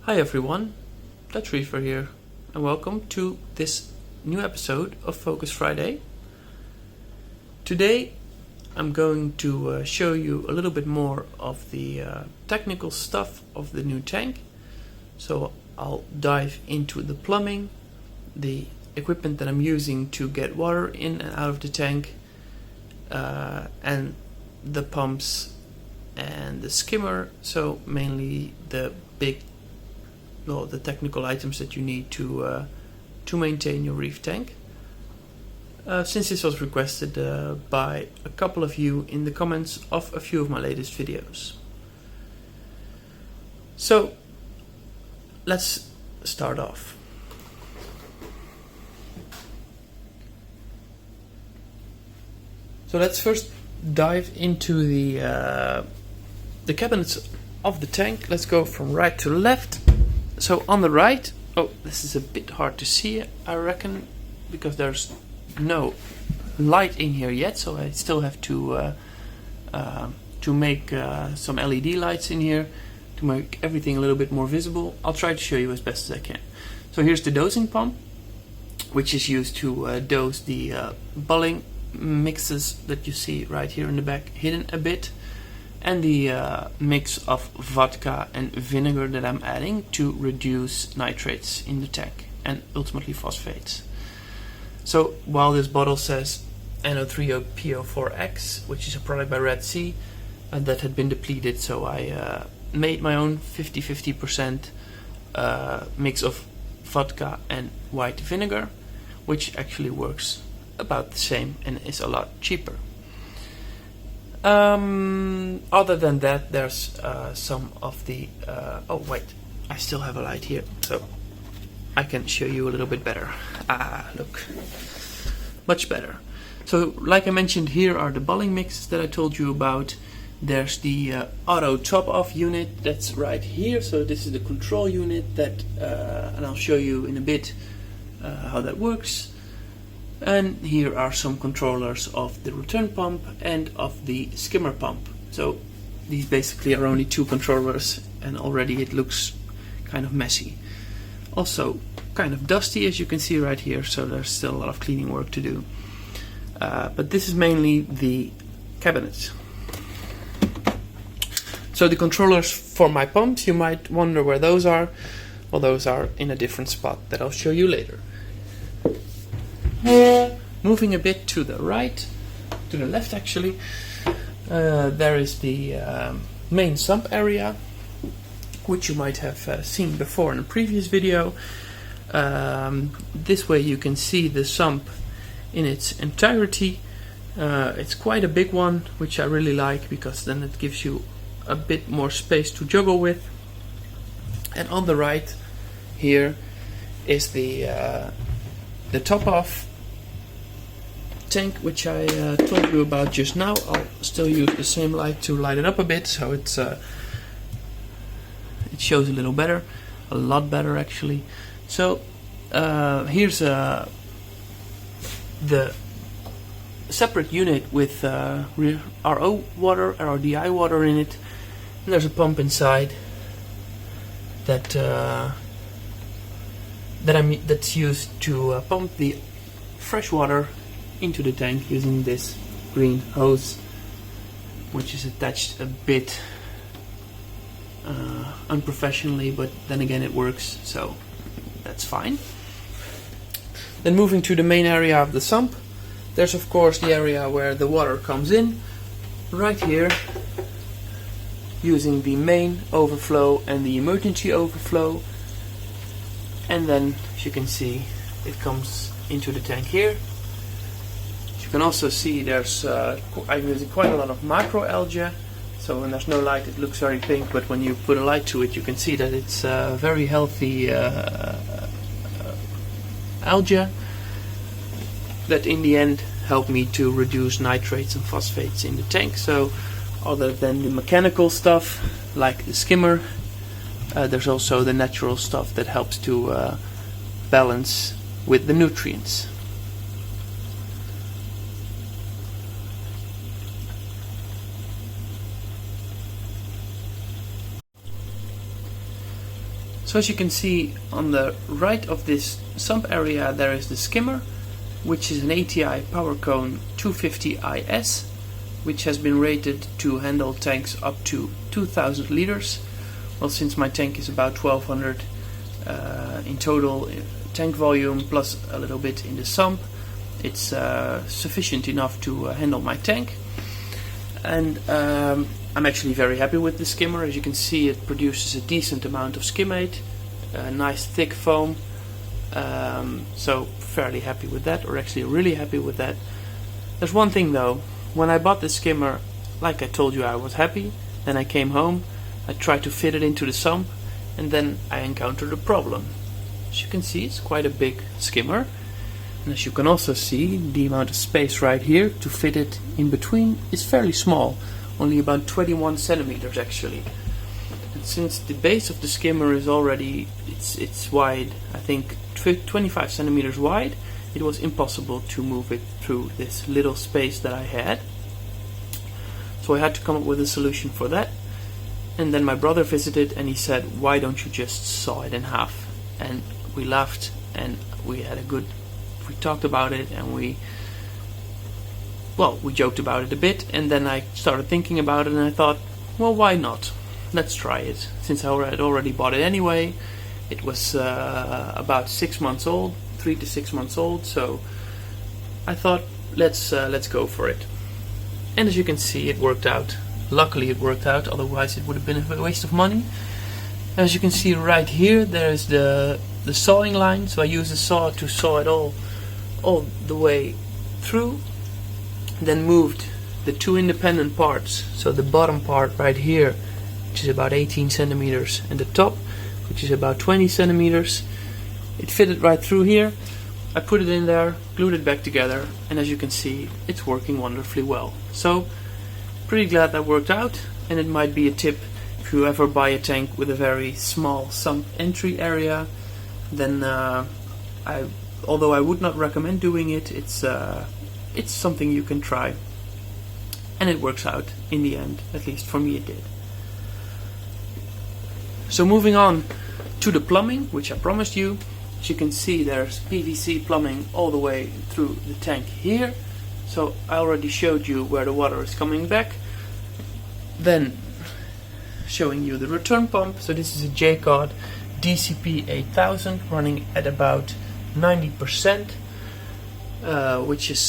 Hi everyone, that's Reefer here, and welcome to this new episode of Focus Friday. Today I'm going to show you a little bit more of the technical stuff of the new tank. So I'll dive into the plumbing, the equipment that I'm using to get water in and out of the tank, and the pumps and the skimmer, so mainly the technical items that you need to maintain your reef tank. Since this was requested by a couple of you in the comments of a few of my latest videos. So let's start off. So let's first dive into the cabinets of the tank. Let's go from right to left. So on the right, this is a bit hard to see, I reckon, because there's no light in here yet, so I still have to make some LED lights in here to make everything a little bit more visible. I'll try to show you as best as I can. So here's the dosing pump, which is used to dose the bulling mixes that you see right here in the back, hidden a bit, and the mix of vodka and vinegar that I'm adding to reduce nitrates in the tank and ultimately phosphates. So while this bottle says NO3PO4X, which is a product by Red Sea, that had been depleted, so I made my own 50-50% mix of vodka and white vinegar, which actually works about the same and is a lot cheaper. Other than that, there's some of the I still have a light here, so I can show you a little bit better. Look, much better. So like I mentioned, here are the bulling mixes that I told you about. There's the auto top off unit that's right here, so this is the control unit that and I'll show you in a bit how that works. And here are some controllers of the return pump and of the skimmer pump. So these basically are only two controllers, and already it looks kind of messy. Also kind of dusty, as you can see right here, so there's still a lot of cleaning work to do. But this is mainly the cabinets. So the controllers for my pumps, you might wonder where those are. Well, those are in a different spot that I'll show you later. Moving a bit to the right, to the left actually, there is the main sump area, which you might have seen before in a previous video. This way you can see the sump in its entirety. It's quite a big one, which I really like, because then it gives you a bit more space to juggle with. And on the right here is the top off tank, which I told you about just now. I'll still use the same light to light it up a bit, so it shows a little better, a lot better actually. So here's the separate unit with RO water, RODI water in it, and there's a pump inside that's used to pump the fresh water into the tank using this green hose, which is attached a bit unprofessionally, but then again it works, so that's fine. Then moving to the main area of the sump, there's of course the area where the water comes in, right here, using the main overflow and the emergency overflow. And then, as you can see, it comes into the tank here. You can also see there's I'm using quite a lot of macroalgae, so when there's no light it looks very pink, but when you put a light to it you can see that it's very healthy algae that in the end help me to reduce nitrates and phosphates in the tank. So other than the mechanical stuff like the skimmer, there's also the natural stuff that helps to balance with the nutrients. So as you can see on the right of this sump area there is the skimmer, which is an ATI PowerCone 250 IS, which has been rated to handle tanks up to 2000 liters. Well, since my tank is about 1200 in total tank volume plus a little bit in the sump, it's sufficient enough to handle my tank. And I'm actually very happy with the skimmer. As you can see, it produces a decent amount of skimmate, a nice thick foam, so fairly happy with that, or actually really happy with that. There's one thing though, when I bought the skimmer, like I told you, I was happy. Then I came home, I tried to fit it into the sump, and then I encountered a problem. As you can see, it's quite a big skimmer, and as you can also see, the amount of space right here to fit it in between is fairly small, only about 21 centimeters actually. And since the base of the skimmer is already, it's wide, I think 25 centimeters wide, it was impossible to move it through this little space that I had. So I had to come up with a solution for that. And then my brother visited and he said, why don't you just saw it in half? And we laughed and we talked about it, and we joked about it a bit, and then I started thinking about it and I thought, well, why not? Let's try it. Since I had already bought it anyway, it was about 6 months old, 3 to 6 months old, so I thought, let's go for it. And as you can see, it worked out. Luckily it worked out, otherwise it would have been a waste of money. As you can see right here, there is the sawing line, so I use a saw to saw it all the way through, then moved the two independent parts, so the bottom part right here, which is about 18 centimeters, and the top, which is about 20 centimeters. It fitted right through here. I put it in there, glued it back together, and as you can see, it's working wonderfully well. So pretty glad that worked out, and it might be a tip if you ever buy a tank with a very small sump entry area. Then although I would not recommend doing it, it's something you can try, and it works out in the end. At least for me it did. So moving on to the plumbing, which I promised you. As you can see, there's PVC plumbing all the way through the tank here. So I already showed you where the water is coming back. Then showing you the return pump. So this is a Jecod DCP 8000 running at about 90%, which is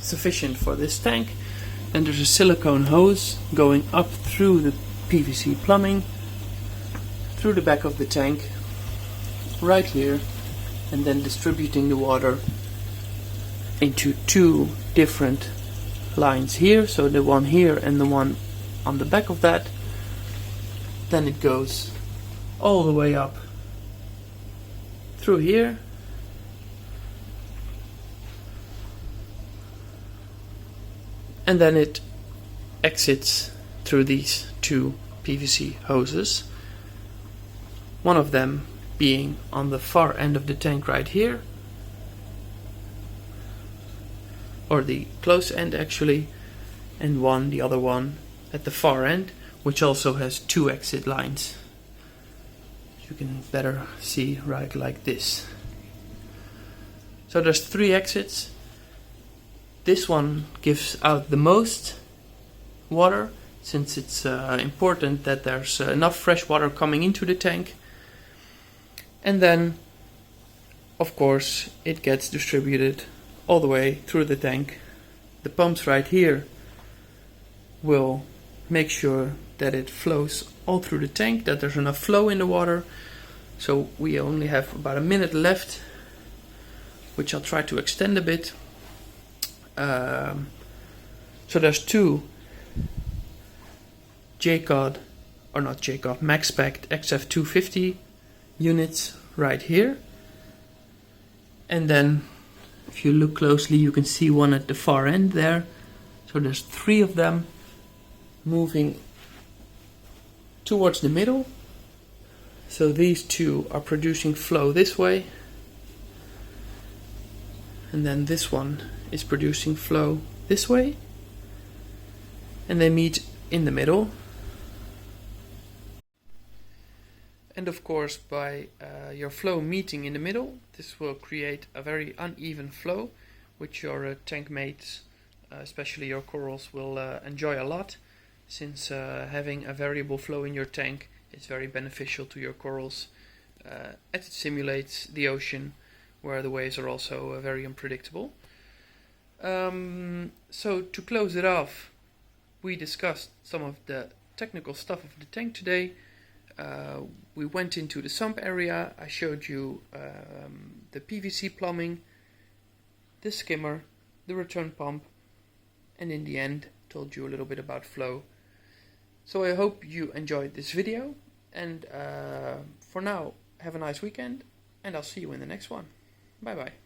sufficient for this tank. Then there's a silicone hose going up through the PVC plumbing, through the back of the tank, right here, and then distributing the water into two different lines here, so the one here and the one on the back of that. Then it goes all the way up through here, and then it exits through these two PVC hoses, one of them being on the far end of the tank right here, or the close end actually, and the other one at the far end, which also has two exit lines. You can better see right like this. So there's three exits. This one gives out the most water, since it's important that there's enough fresh water coming into the tank. And then, of course, it gets distributed all the way through the tank. The pumps right here will make sure that it flows all through the tank, that there's enough flow in the water. So we only have about a minute left, which I'll try to extend a bit. So there's two Maxspect XF250 units right here, and then if you look closely you can see one at the far end there. So there's three of them moving towards the middle. So these two are producing flow this way, and then this one is producing flow this way, and they meet in the middle. And of course, by your flow meeting in the middle, this will create a very uneven flow, which your tank mates, especially your corals, will enjoy a lot, since having a variable flow in your tank is very beneficial to your corals, as it simulates the ocean, where the waves are also very unpredictable. So to close it off, we discussed some of the technical stuff of the tank today. We went into the sump area. I showed you the PVC plumbing, the skimmer, the return pump, and in the end told you a little bit about flow. So I hope you enjoyed this video, and for now, have a nice weekend, and I'll see you in the next one. Bye bye.